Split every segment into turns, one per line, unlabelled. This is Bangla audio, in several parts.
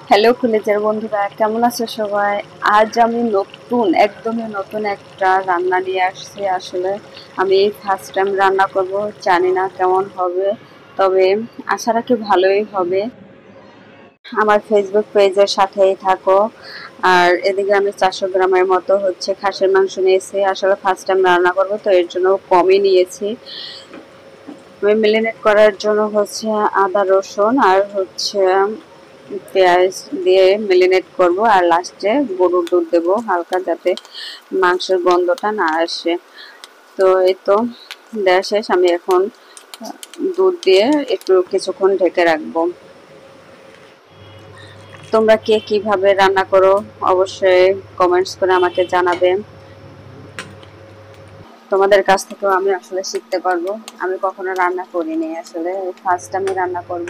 হ্যালো কলেজের বন্ধুরা, কেমন আছো সবাই? আজ আমি একদমই নতুন একটা রান্না নিয়ে আসছি। আসলে আমি ফার্স্ট টাইম রান্না করব, জানি না কেমন হবে, তবে আশা রাখি ভালোই হবে। আমার ফেসবুক পেজের সাথেই থাকো। আর এদিকে আমি 400 গ্রামের মতো খাসির মাংস নিয়েছি। আসলে ফার্স্ট টাইম রান্না করব, তো এর জন্য কমই নিয়েছি। আমি মেরিনেট করার জন্য আদা রসুন আর পেঁয়াজ দিয়ে মেরিনেট করব, আর লাস্টে গরুর দুধ দেবো হালকা, যাতে মাংসের গন্ধটা না আসে। তো এই তো দেওয়া শেষ। আমি এখন দুধ দিয়ে একটু কিছুক্ষণ ঢেকে রাখবো। তোমরা কে কিভাবে রান্না করো অবশ্যই কমেন্টস করে আমাকে জানাবে। তোমাদের কাছ থেকেও আমি আসলে শিখতে পারবো। আমি কখনো রান্না করিনি, আসলে ফার্স্ট আমি রান্না করব।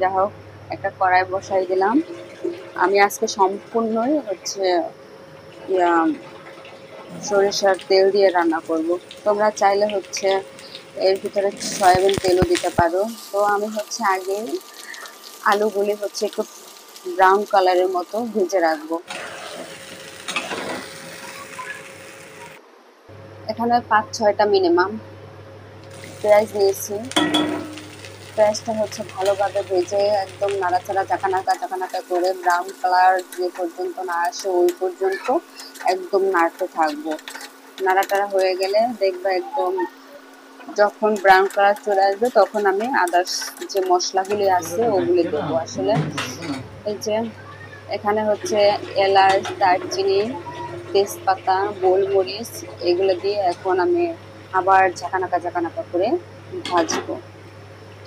যা হোক, একটা কড়াই বসাই দিলাম। আমি আজকে সম্পূর্ণই ইয়া সরিষার তেল দিয়ে রান্না করব। তোমরা চাইলে এর ভিতরে সয়াবিন তেলও দিতে পারো। তো আমি আগে আলুগুলি একটু ব্রাউন কালারের মতো ভেজে রাখবো। এখানে 5-6টা মিনিমাম পেঁয়াজ নিয়েছি। পেঁয়াজটা ভালোভাবে ভেজে একদম নাড়াচাড়া চাকানাকা করে ব্রাউন কালার যে পর্যন্ত না আসে ওই পর্যন্ত একদম নাড়তে থাকবো। নাড়াটাড়া হয়ে গেলে দেখবা একদম যখন ব্রাউন কালার চলে আসবে, তখন আমি আদার্স যে মশলাগুলি আছে ওগুলি দেবো। আসলে এই যে এখানে এলাচ, দারচিনি, তেজপাতা, গোলমরিচ এগুলো দিয়ে এখন আমি আবার ঝাঁকানাকা করে ভাজবো।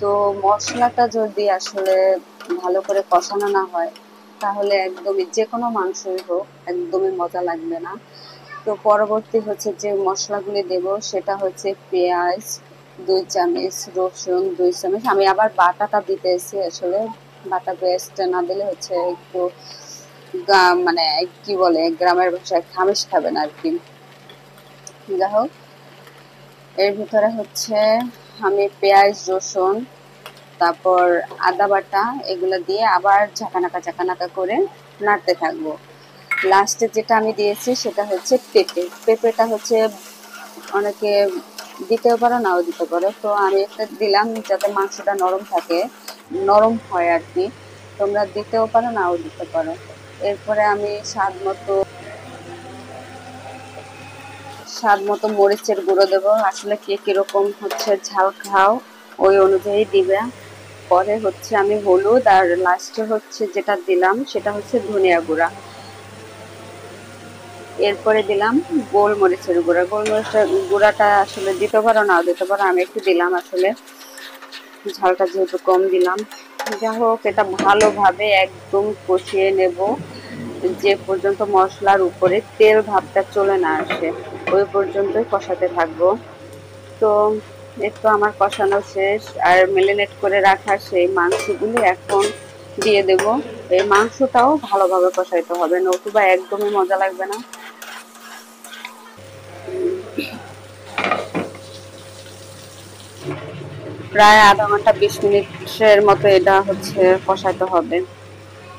তো মশলাটা যদি আসলে ভালো করে কষানো না হয়, তাহলে একদমই যে কোনো মাংসই হোক একদমই মজা লাগবে না। তো পরবর্তী যে মশলাগুলি দেব সেটা পেঁয়াজ 2 চামচ, রসুন 2 চামচ। আমি আবার বাটাটা দিতেছি। আসলে বাটা পেস্ট না দিলে একটু মানে কি বলে গ্রামের ভাষায় খামিশ খাবেন আর কি। যাই হোক, এর ভিতরে আমি পেঁয়াজ, রসুন, তারপর আদা বাটা এগুলো দিয়ে আবার ঝাঁকানাকা করে নাড়তে থাকবো। লাস্টে যেটা আমি দিয়েছি সেটা পেঁপেটা অনেকে দিতেও পারো, নাও দিতে পারো। তো আমি একটা দিলাম যাতে মাংসটা নরম থাকে, নরম হয় আর কি। তোমরা দিতেও পারো, নাও দিতে পারো। এরপরে আমি স্বাদ মতো মরিচের গুঁড়ো দেবো। আসলে কে কিরকম ঝাল খাও ওই অনুযায়ী দিবে। পরে আমি হলুদ, আর লাস্টে যেটা দিলাম সেটা ধনিয়া গুঁড়া। এরপরে দিলাম গোলমরিচের গুঁড়া। গোলমরিচের গুঁড়াটা আসলে দিতে পারো, নাও দিতে পারো, আমি একটু দিলাম, আসলে ঝালটা যেহেতু কম দিলাম। যাই হোক, এটা ভালোভাবে একদম কষিয়ে নেব, যে পর্যন্ত মশলার উপরে তেল ভাবটা চলে না আসে ওই পর্যন্তই কষাতে থাকবো। তো একটু আমার কষানো শেষ, আর মেরিনেট করে রাখা সেই মাংসগুলি এখন দিয়ে দেব। এই মাংসটাও ভালোভাবে কষাইতে হবে, নতুবা একদমই মজা লাগবে না। প্রায় আধা ঘন্টা 20 মিনিটের মতো এটা কষাতে হবে।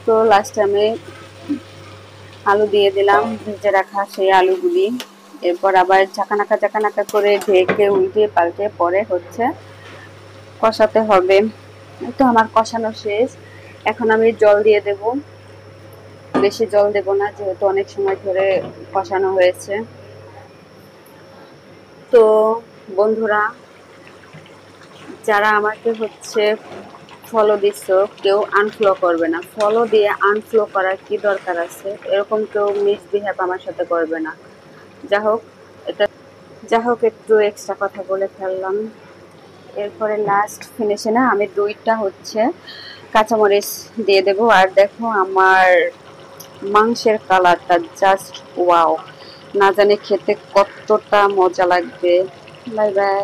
তো লাস্টে আমি আলু দিয়ে দিলাম, ভেজে রাখা সেই আলুগুলি। এরপর আবার ঝাঁকানাকা করে ঢেকে উল্টিয়ে পাল্টে পরে কষাতে হবে। তো আমার কষানো শেষ। এখন আমি জল দিয়ে দেব। বেশি জল দেব না, যেহেতু অনেক সময় ধরে কষানো হয়েছে। তো বন্ধুরা, যারা আমাকে ফলো দিচ্ছ, কেউ আনফলো করবে না। ফলো দিয়ে আনফলো করার কি দরকার আছে? এরকম কেউ মিসবিহেভ আমার সাথে করবে না। যা হোক, এটা একটু এক্সট্রা কথা বলে ফেললাম। এরপরে লাস্ট ফিনিশে না আমি 2টা কাঁচামরিচ দিয়ে দেবো। আর দেখো আমার মাংসের কালারটা জাস্ট ওয়াও! না জানি খেতে কতটা মজা লাগবে। Bye bye.